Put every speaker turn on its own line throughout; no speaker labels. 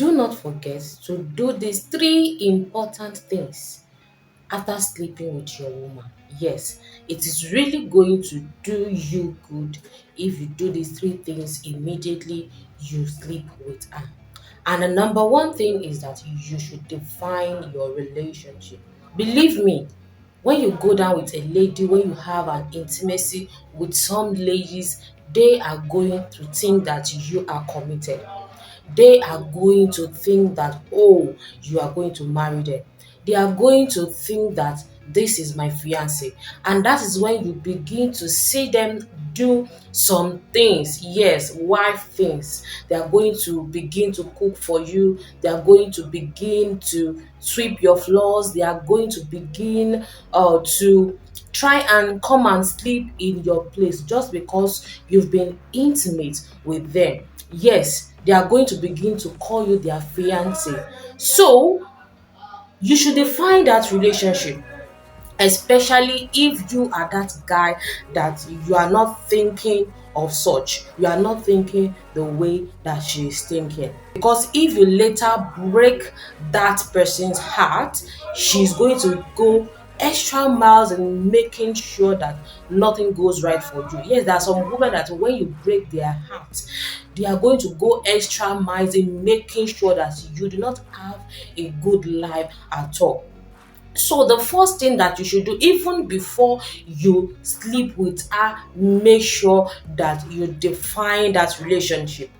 Do not forget to do these three important things after sleeping with your woman. Yes, it is really going to do you good if you do these three things immediately you sleep with her. And the number one thing is that you should define your relationship. Believe me, when you go down with a lady, when you have an intimacy with some ladies, they are going to think that you are committed. They are going to think that, oh, you are going to marry them. They are going to think that this is my fiance. And that is when you begin to see them do some things, yes, wife things. They are going to begin to cook for you. They are going to begin to sweep your floors. They are going to begin to try and come and sleep in your place just because you've been intimate with them. Yes, they are going to begin to call you their fiance. So you should define that relationship, especially if you are that guy that you are not thinking of such. You are not thinking the way that she is thinking. Because if you later break that person's heart, she's going to go extra miles in making sure that nothing goes right for you. Yes, there are some women that when you break their heart, they are going to go extra miles in making sure that you do not have a good life at all. So the first thing that you should do, even before you sleep with her, make sure that you define that relationship.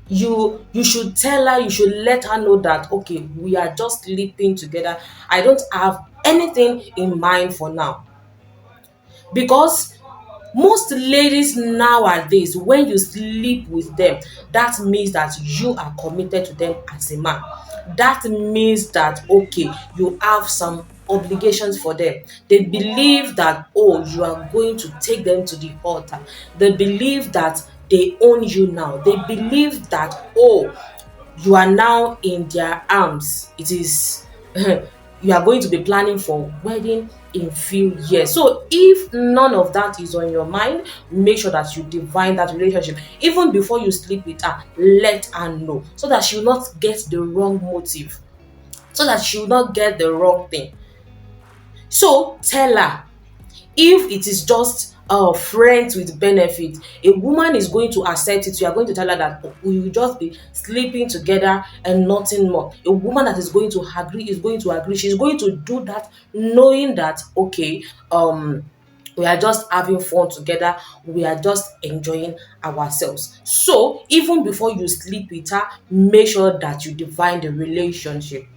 You should tell her, you should let her know that, okay, we are just sleeping together. I don't have anything in mind for now. Because most ladies nowadays, when you sleep with them, that means that you are committed to them as a man. That means that, okay, you have some obligations for them. They believe that, oh, you are going to take them to the altar. They believe that they own you now. They believe that, oh, you are now in their arms. It is you are going to be planning for wedding in few years. So if none of that is on your mind, make sure that you define that relationship. Even before you sleep with her, let her know so that she will not get the wrong motive, so that she will not get the wrong thing. So tell her, if it is just friends with benefit, a woman is going to accept it. You are going to tell her that, "Oh, we will just be sleeping together and nothing more." A woman that is going to agree is going to agree. She's going to do that knowing that, okay, we are just having fun together, we are just enjoying ourselves. So even before you sleep with her, make sure that you define the relationship.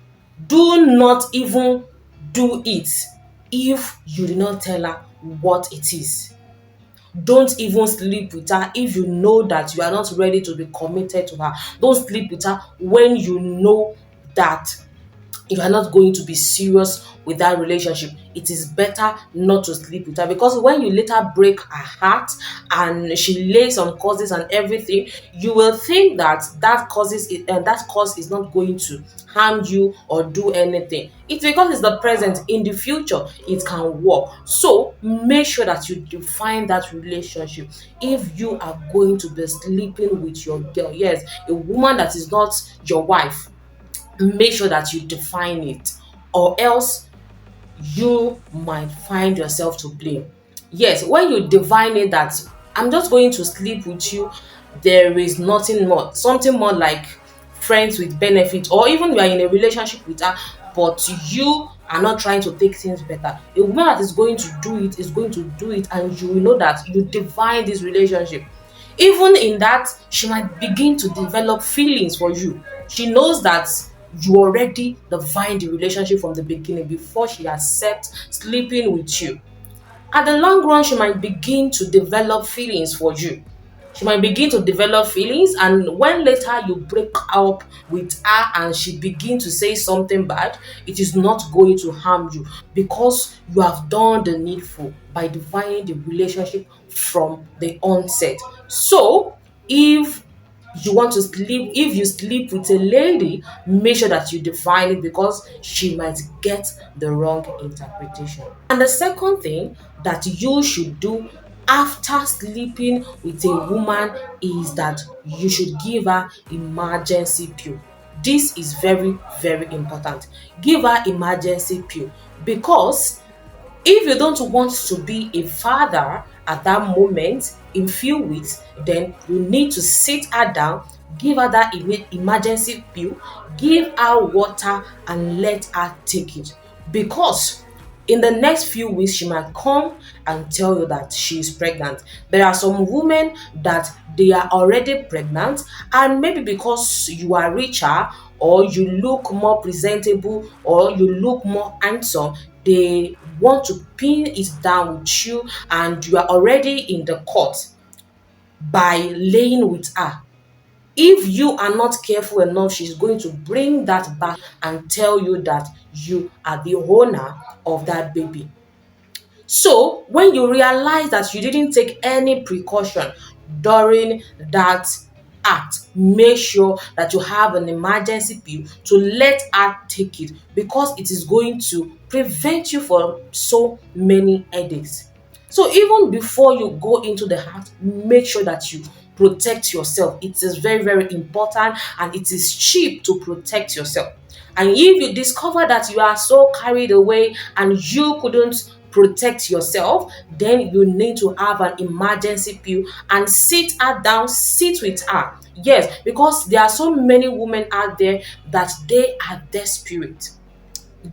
Do not even do it if you did not tell her what it is. Don't even sleep with her if you know that you are not ready to be committed to her. Don't sleep with her when you know that you are not going to be serious with that relationship. It is better not to sleep with her, because when you later break her heart and she lays some causes and everything, you will think that that cause is not going to harm you or do anything. It's because it's the present. In the future it can work. So make sure that you define that relationship. If you are going to be sleeping with your girl, yes, a woman that is not your wife, make sure that you define it, or else you might find yourself to blame. Yes, when you define it that I'm just going to sleep with you, there is nothing more, something more like friends with benefit, or even you are in a relationship with her, but you are not trying to take things better. A woman that is going to do it is going to do it, and you will know that you define this relationship. Even in that, she might begin to develop feelings for you. She knows that you already defined the relationship from the beginning before she accepts sleeping with you. At the long run, she might begin to develop feelings for you. She might begin to develop feelings, and when later you break up with her and she begin to say something bad, it is not going to harm you, because you have done the needful by defining the relationship from the onset. So if if you sleep with a lady, make sure that you define it, because she might get the wrong interpretation. And the second thing that you should do after sleeping with a woman is that you should give her emergency pill. This is very, very important. Give her emergency pill, because if you don't want to be a father at that moment in few weeks, then you need to sit her down, give her that emergency pill, give her water, and let her take it. Because in the next few weeks she might come and tell you that she is pregnant. There are some women that they are already pregnant, and maybe because you are richer, or you look more presentable, or you look more handsome, they want to pin it down with you, and you are already in the court by laying with her. If you are not careful enough, she's going to bring that back and tell you that you are the owner of that baby. So when you realize that you didn't take any precaution during that act, make sure that you have an emergency pill to let her take it, because it is going to prevent you from so many headaches. So even before you go into the act, make sure that you protect yourself. It is very, very important, and it is cheap to protect yourself. And if you discover that you are so carried away and you couldn't protect yourself, then you need to have an emergency pill and sit her down, sit with her. Yes, because there are so many women out there that they are desperate.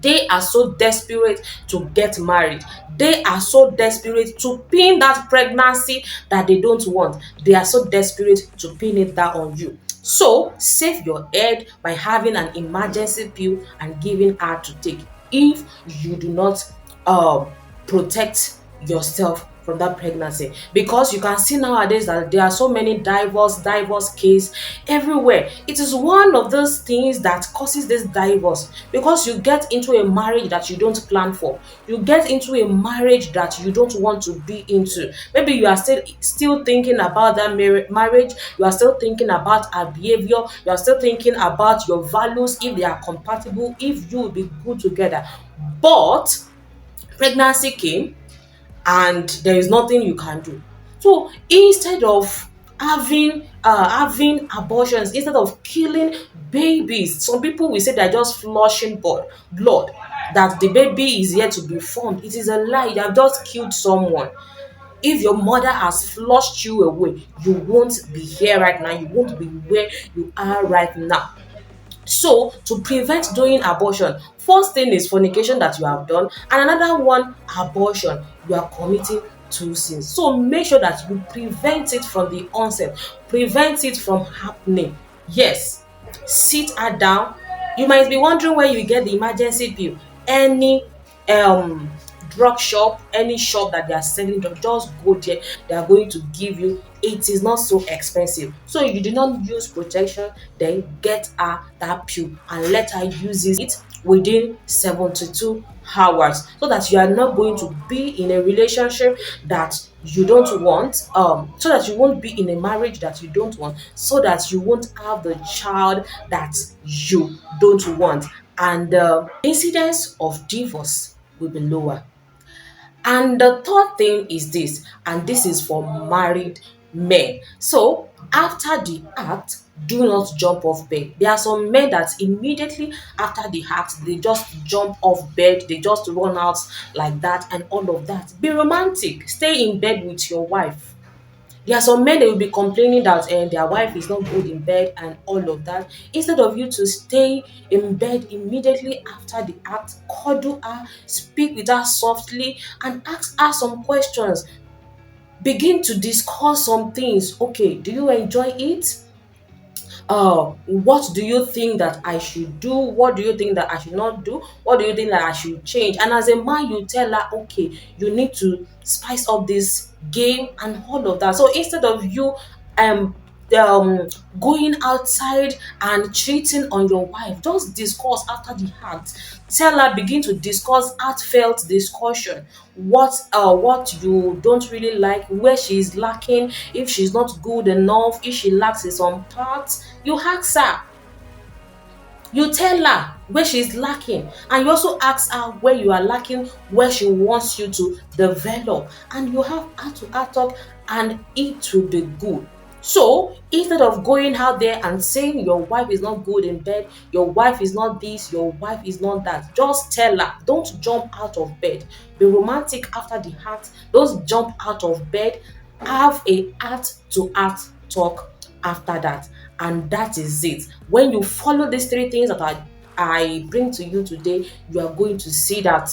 They are so desperate to get married. They are so desperate to pin that pregnancy that they don't want. They are so desperate to pin it down on you. So save your head by having an emergency pill and giving her to take, if you do not um protect yourself from that pregnancy. Because you can see nowadays that there are so many divorce case everywhere. It is one of those things that causes this divorce, because you get into a marriage that you don't plan for. You get into a marriage that you don't want to be into. Maybe you are still thinking about that marriage. You are still thinking about her behavior. You are still thinking about your values, if they are compatible, if you will be good together. But pregnancy came, and there is nothing you can do. So instead of having abortions, instead of killing babies, some people will say they're just flushing blood, that the baby is yet to be formed. It is a lie. You have just killed someone. If your mother has flushed you away, you won't be here right now. You won't be where you are right now. So to prevent doing abortion, first thing is fornication that you have done, and another one, abortion. You are committing two sins. So make sure that you prevent it from the onset, prevent it from happening. Yes, sit her down. You might be wondering where you get the emergency pill. Any um drug shop, any shop that they are selling drugs, just go there. They are going to give you. It is not so expensive. So you do not use protection, then get her that pill and let her use it within 72 hours, so that you are not going to be in a relationship that you don't want, so that you won't be in a marriage that you don't want, so that you won't have the child that you don't want, and incidence of divorce will be lower. And the third thing is this, and this is for married men. So after the act, do not jump off bed. There are some men that immediately after the act, they just jump off bed, they just run out like that, and all of that. Be romantic. Stay in bed with your wife. There are some men that will be complaining that their wife is not good in bed and all of that. Instead of you to stay in bed immediately after the act, cuddle her, speak with her softly, and ask her some questions. Begin to discuss some things. Okay, do you enjoy it? What do you think that I should do? What do you think that I should not do? What do you think that I should change? And as a man, you tell her, okay, you need to spice up this game and all of that. So instead of you um going outside and cheating on your wife, just discuss after the act. Tell her, begin to discuss heartfelt discussion. What you don't really like, where she is lacking, if she's not good enough, if she lacks in some parts, you ask her. You tell her where she's lacking, and you also ask her where you are lacking, where she wants you to develop, and you have heart to heart talk, and it will be good. So instead of going out there and saying your wife is not good in bed, your wife is not this, your wife is not that, just tell her. Don't jump out of bed. Be romantic after the heart. Don't jump out of bed. Have a heart to heart talk after that. And that is it. When you follow these three things that I bring to you today, you are going to see that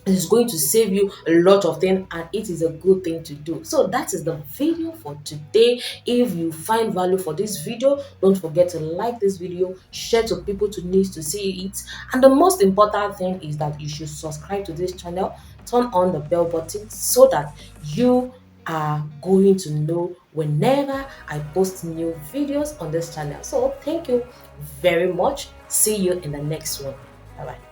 it is going to save you a lot of things, and it is a good thing to do. So that is the video for today. If you find value for this video, don't forget to like this video, share to people to need to see it, and the most important thing is that you should subscribe to this channel, turn on the bell button so that you are going to know whenever I post new videos on this channel. So thank you very much. See you in the next one. Bye bye.